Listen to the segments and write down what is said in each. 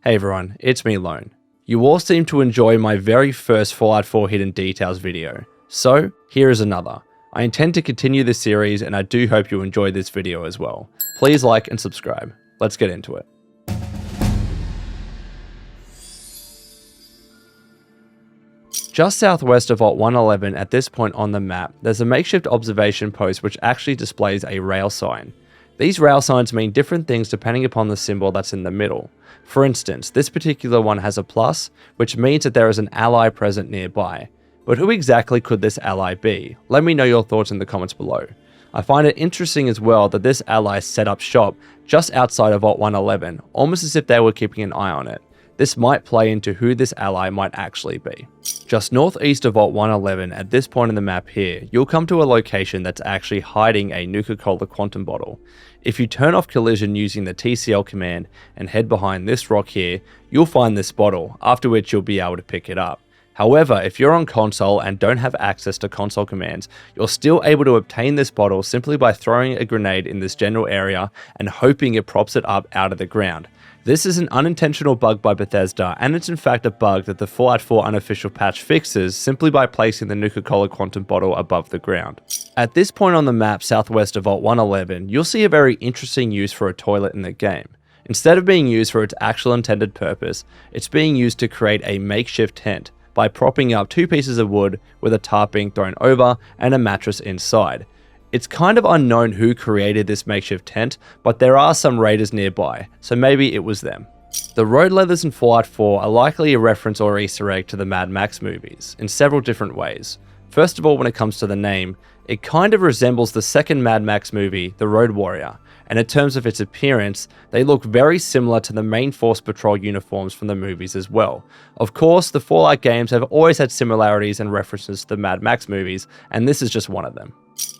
Hey everyone, it's me Lone. You all seem to enjoy my very first Fallout 4 Hidden Details video, so here is another. I intend to continue this series and I do hope you enjoyed this video as well. Please like and subscribe. Let's get into it. Just southwest of Vault 111 at this point on the map, there's a makeshift observation post which actually displays a rail sign. These rail signs mean different things depending upon the symbol that's in the middle. For instance, this particular one has a plus, which means that there is an ally present nearby. But who exactly could this ally be? Let me know your thoughts in the comments below. I find it interesting as well that this ally set up shop just outside of Vault 111, almost as if they were keeping an eye on it. This might play into who this ally might actually be. Just northeast of Vault 111 at this point in the map here, you'll come to a location that's actually hiding a Nuka-Cola quantum bottle. If you turn off collision using the TCL command and head behind this rock here, you'll find this bottle, after which you'll be able to pick it up. However, if you're on console and don't have access to console commands, you're still able to obtain this bottle simply by throwing a grenade in this general area and hoping it props it up out of the ground. This is an unintentional bug by Bethesda, and it's in fact a bug that the Fallout 4 unofficial patch fixes simply by placing the Nuka-Cola quantum bottle above the ground. At this point on the map southwest of Vault 111, you'll see a very interesting use for a toilet in the game. Instead of being used for its actual intended purpose, it's being used to create a makeshift tent by propping up two pieces of wood with a tarp being thrown over and a mattress inside. It's kind of unknown who created this makeshift tent, but there are some raiders nearby, so maybe it was them. The road leathers in Fallout 4 are likely a reference or Easter egg to the Mad Max movies, in several different ways. First of all, when it comes to the name, it kind of resembles the second Mad Max movie, The Road Warrior, and in terms of its appearance, they look very similar to the main Force Patrol uniforms from the movies as well. Of course, the Fallout games have always had similarities and references to the Mad Max movies, and this is just one of them.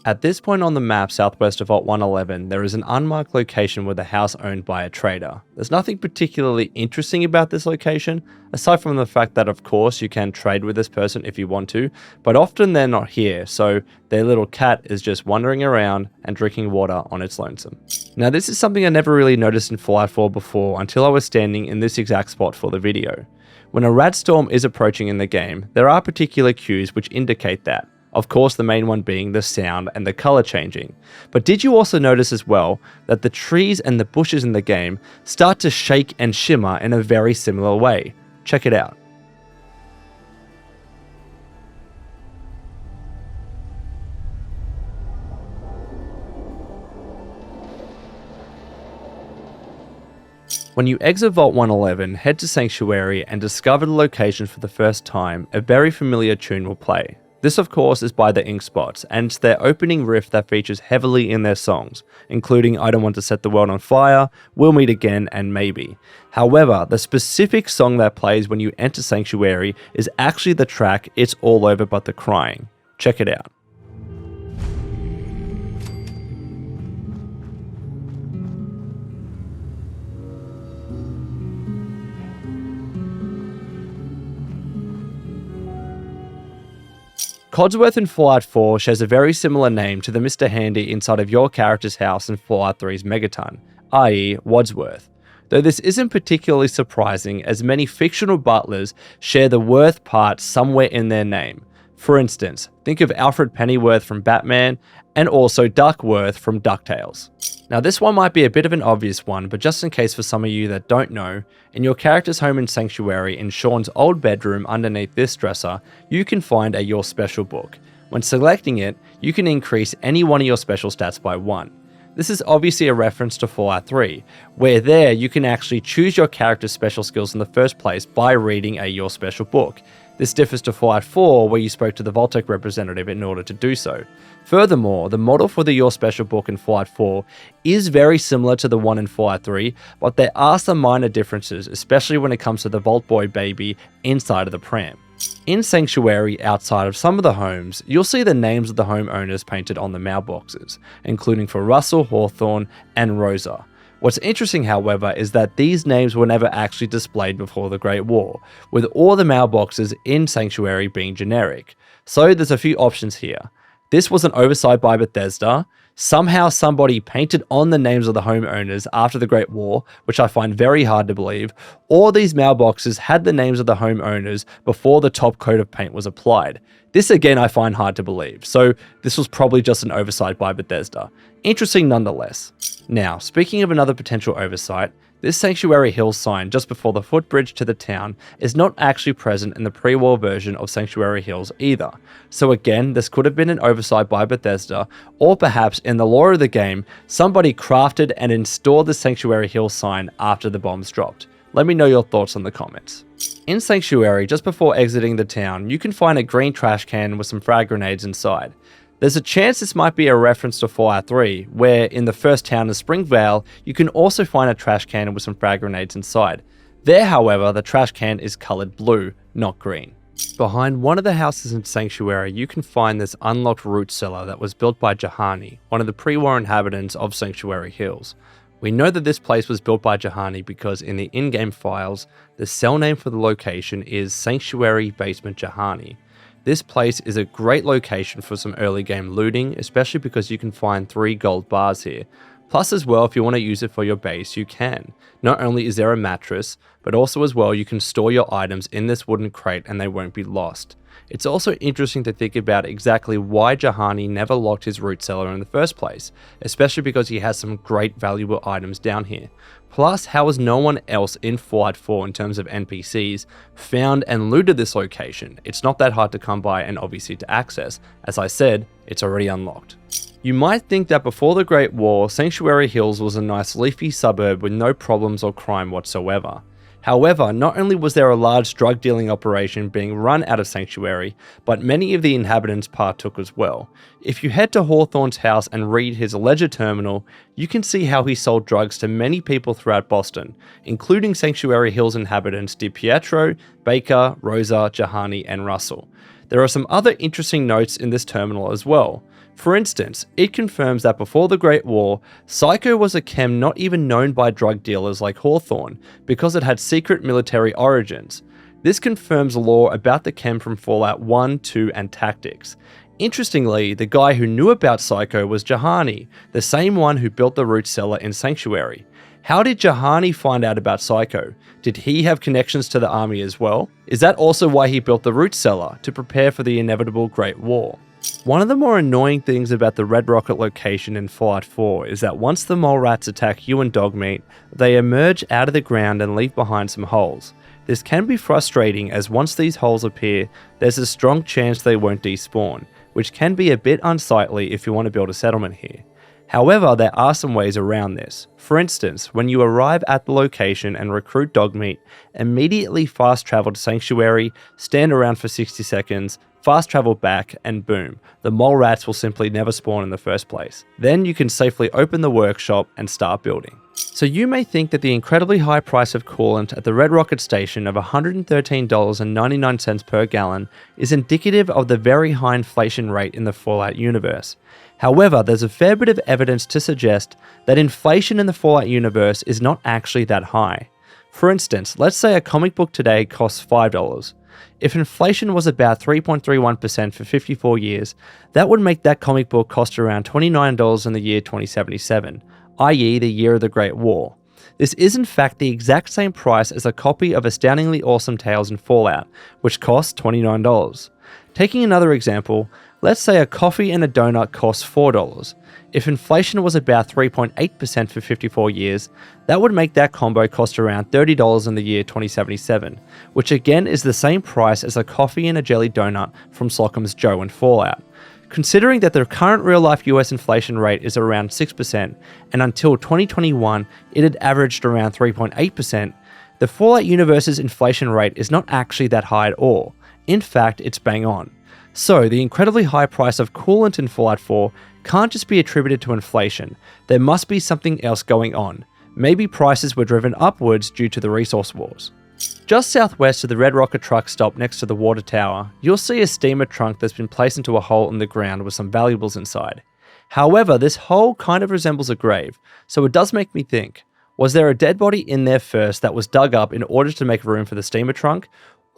At this point on the map southwest of Vault 111, there is an unmarked location with a house owned by a trader. There's nothing particularly interesting about this location, aside from the fact that of course you can trade with this person if you want to, but often they're not here, so their little cat is just wandering around and drinking water on its lonesome. Now this is something I never really noticed in Fallout 4 before until I was standing in this exact spot for the video. When a rat storm is approaching in the game, there are particular cues which indicate that. Of course, the main one being the sound and the color changing. But did you also notice as well that the trees and the bushes in the game start to shake and shimmer in a very similar way? Check it out. When you exit Vault 111, head to Sanctuary and discover the location for the first time, a very familiar tune will play. This of course is by the Ink Spots, and it's their opening riff that features heavily in their songs, including I Don't Want to Set the World on Fire, We'll Meet Again, and Maybe. However, the specific song that plays when you enter Sanctuary is actually the track It's All Over But the Crying. Check it out. Codsworth in Fallout 4 shares a very similar name to the Mr. Handy inside of your character's house in Fallout 3's Megaton, i.e. Wadsworth. Though this isn't particularly surprising as many fictional butlers share the Worth part somewhere in their name. For instance, think of Alfred Pennyworth from Batman and also Duckworth from DuckTales. Now this one might be a bit of an obvious one, but just in case for some of you that don't know, in your character's home in Sanctuary in Sean's old bedroom underneath this dresser, you can find a Your Special book. When selecting it, you can increase any one of your special stats by 1. This is obviously a reference to Fallout 3, where there you can actually choose your character's special skills in the first place by reading a Your Special book. This differs to Fallout 4, where you spoke to the Vault-Tec representative in order to do so. Furthermore, the model for the Your Special book in Fallout 4 is very similar to the one in Fallout 3, but there are some minor differences, especially when it comes to the Vault Boy baby inside of the pram. In Sanctuary, outside of some of the homes, you'll see the names of the homeowners painted on the mailboxes, including for Russell, Hawthorne, and Rosa. What's interesting, however, is that these names were never actually displayed before the Great War, with all the mailboxes in Sanctuary being generic. So there's a few options here. This was an oversight by Bethesda, Somehow somebody painted on the names of the homeowners after the Great War, which I find very hard to believe, or these mailboxes had the names of the homeowners before the top coat of paint was applied. This again I find hard to believe, so this was probably just an oversight by Bethesda. Interesting nonetheless. Now, speaking of another potential oversight, this Sanctuary Hills sign just before the footbridge to the town is not actually present in the pre-war version of Sanctuary Hills either. So again, this could have been an oversight by Bethesda, or perhaps in the lore of the game, somebody crafted and installed the Sanctuary Hills sign after the bombs dropped. Let me know your thoughts in the comments. In Sanctuary, just before exiting the town, you can find a green trash can with some frag grenades inside. There's a chance this might be a reference to Fallout 3, where in the first town of Springvale, you can also find a trash can with some frag grenades inside. There, however, the trash can is coloured blue, not green. Behind one of the houses in Sanctuary, you can find this unlocked root cellar that was built by Jahani, one of the pre-war inhabitants of Sanctuary Hills. We know that this place was built by Jahani because in the in-game files, the cell name for the location is Sanctuary Basement Jahani. This place is a great location for some early game looting, especially because you can find 3 gold bars here. Plus as well, if you want to use it for your base, you can. Not only is there a mattress, but also as well you can store your items in this wooden crate and they won't be lost. It's also interesting to think about exactly why Jahani never locked his root cellar in the first place, especially because he has some great valuable items down here. Plus, how has no one else in Fallout 4 in terms of NPCs found and looted this location? It's not that hard to come by and obviously to access. As I said, it's already unlocked. You might think that before the Great War, Sanctuary Hills was a nice leafy suburb with no problems or crime whatsoever. However, not only was there a large drug dealing operation being run out of Sanctuary, but many of the inhabitants partook as well. If you head to Hawthorne's house and read his ledger terminal, you can see how he sold drugs to many people throughout Boston, including Sanctuary Hills inhabitants DiPietro, Baker, Rosa, Jahani, and Russell. There are some other interesting notes in this terminal as well. For instance, it confirms that before the Great War, Psycho was a chem not even known by drug dealers like Hawthorne, because it had secret military origins. This confirms lore about the chem from Fallout 1, 2, and Tactics. Interestingly, the guy who knew about Psycho was Jahani, the same one who built the root cellar in Sanctuary. How did Jahani find out about Psycho? Did he have connections to the army as well? Is that also why he built the root cellar, to prepare for the inevitable Great War? One of the more annoying things about the Red Rocket location in Fallout 4 is that once the mole rats attack you and Dogmeat, they emerge out of the ground and leave behind some holes. This can be frustrating as once these holes appear, there's a strong chance they won't despawn, which can be a bit unsightly if you want to build a settlement here. However, there are some ways around this. For instance, when you arrive at the location and recruit Dogmeat, immediately fast travel to Sanctuary, stand around for 60 seconds, fast travel back, and boom, the mole rats will simply never spawn in the first place. Then you can safely open the workshop and start building. So you may think that the incredibly high price of coolant at the Red Rocket station of $113.99 per gallon is indicative of the very high inflation rate in the Fallout universe. However, there's a fair bit of evidence to suggest that inflation in the Fallout universe is not actually that high. For instance, let's say a comic book today costs $5. If inflation was about 3.31% for 54 years, that would make that comic book cost around $29 in the year 2077, i.e. the year of the Great War. This is in fact the exact same price as a copy of Astoundingly Awesome Tales in Fallout, which costs $29. Taking another example, let's say a coffee and a donut costs $4. If inflation was about 3.8% for 54 years, that would make that combo cost around $30 in the year 2077, which again is the same price as a coffee and a jelly donut from Slockham's Joe in Fallout. Considering that the current real-life US inflation rate is around 6%, and until 2021 it had averaged around 3.8%, the Fallout universe's inflation rate is not actually that high at all. In fact, it's bang on. So, the incredibly high price of coolant in Fallout 4 can't just be attributed to inflation. There must be something else going on. Maybe prices were driven upwards due to the resource wars. Just southwest of the Red Rocket truck stop next to the water tower, you'll see a steamer trunk that's been placed into a hole in the ground with some valuables inside. However, this hole kind of resembles a grave, so it does make me think, was there a dead body in there first that was dug up in order to make room for the steamer trunk?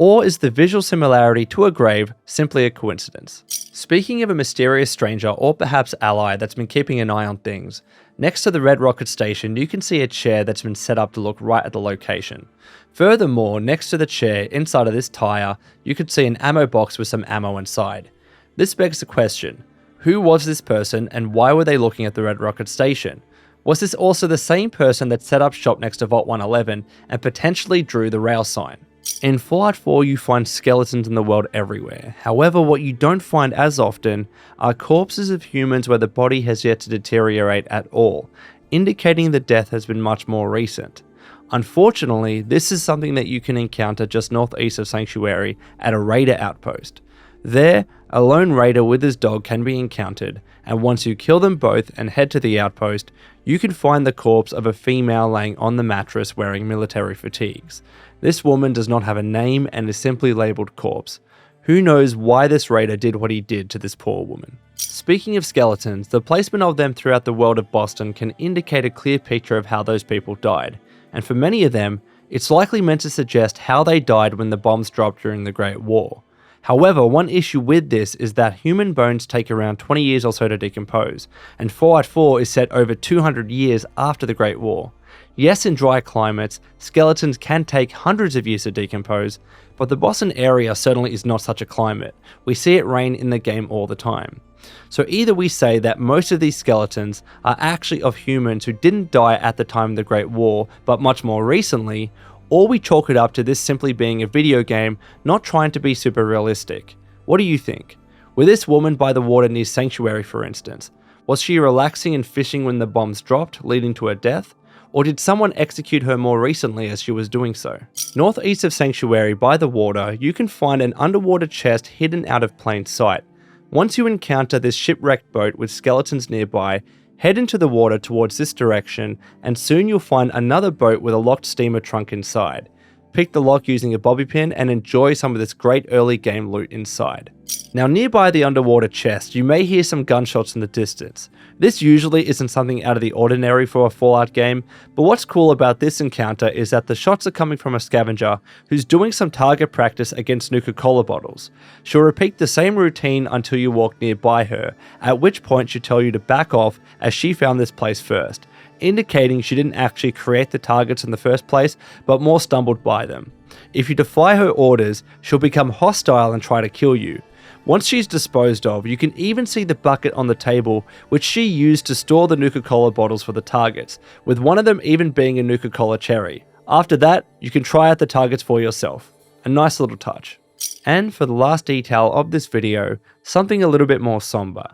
Or is the visual similarity to a grave simply a coincidence? Speaking of a mysterious stranger or perhaps ally that's been keeping an eye on things, next to the Red Rocket station you can see a chair that's been set up to look right at the location. Furthermore, next to the chair, inside of this tire, you could see an ammo box with some ammo inside. This begs the question, who was this person and why were they looking at the Red Rocket station? Was this also the same person that set up shop next to Vault 111 and potentially drew the rail sign? In Fallout 4 you find skeletons in the world everywhere, however what you don't find as often are corpses of humans where the body has yet to deteriorate at all, indicating the death has been much more recent. Unfortunately, this is something that you can encounter just northeast of Sanctuary at a raider outpost. There, a lone raider with his dog can be encountered, and once you kill them both and head to the outpost, you can find the corpse of a female laying on the mattress wearing military fatigues. This woman does not have a name and is simply labelled corpse. Who knows why this raider did what he did to this poor woman. Speaking of skeletons, the placement of them throughout the world of Boston can indicate a clear picture of how those people died, and for many of them, it's likely meant to suggest how they died when the bombs dropped during the Great War. However, one issue with this is that human bones take around 20 years or so to decompose, and Fallout 4 is set over 200 years after the Great War. Yes, in dry climates, skeletons can take hundreds of years to decompose, but the Boston area certainly is not such a climate. We see it rain in the game all the time. So either we say that most of these skeletons are actually of humans who didn't die at the time of the Great War, but much more recently, or we chalk it up to this simply being a video game, not trying to be super realistic. What do you think? With this woman by the water near Sanctuary for instance, was she relaxing and fishing when the bombs dropped, leading to her death? Or did someone execute her more recently as she was doing so? Northeast of Sanctuary by the water, you can find an underwater chest hidden out of plain sight. Once you encounter this shipwrecked boat with skeletons nearby, head into the water towards this direction, and soon you'll find another boat with a locked steamer trunk inside. Pick the lock using a bobby pin and enjoy some of this great early game loot inside. Now nearby the underwater chest, you may hear some gunshots in the distance. This usually isn't something out of the ordinary for a Fallout game, but what's cool about this encounter is that the shots are coming from a scavenger who's doing some target practice against Nuka-Cola bottles. She'll repeat the same routine until you walk nearby her, at which point she'll tell you to back off as she found this place first, indicating she didn't actually create the targets in the first place, but more stumbled by them. If you defy her orders, she'll become hostile and try to kill you. Once she's disposed of, you can even see the bucket on the table which she used to store the Nuka-Cola bottles for the targets, with one of them even being a Nuka-Cola cherry. After that, you can try out the targets for yourself. A nice little touch. And for the last detail of this video, something a little bit more somber.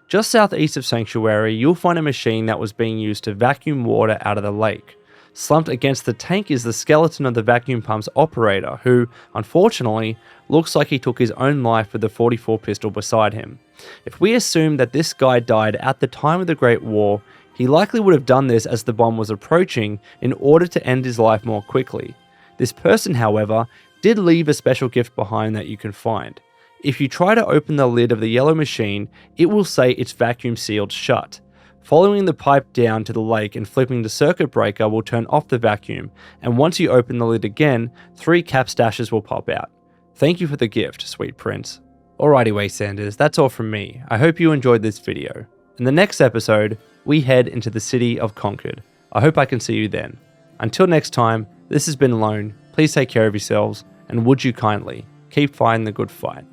Just southeast of Sanctuary, you'll find a machine that was being used to vacuum water out of the lake. Slumped against the tank is the skeleton of the vacuum pump's operator, who, unfortunately, looks like he took his own life with the .44 pistol beside him. If we assume that this guy died at the time of the Great War, he likely would have done this as the bomb was approaching in order to end his life more quickly. This person, however, did leave a special gift behind that you can find. If you try to open the lid of the yellow machine, it will say it's vacuum sealed shut. Following the pipe down to the lake and flipping the circuit breaker will turn off the vacuum, and once you open the lid again, 3 cap stashes will pop out. Thank you for the gift, sweet prince. Alrighty Waystanders, that's all from me. I hope you enjoyed this video. In the next episode, we head into the city of Concord. I hope I can see you then. Until next time, this has been Lone. Please take care of yourselves, and would you kindly keep fighting the good fight.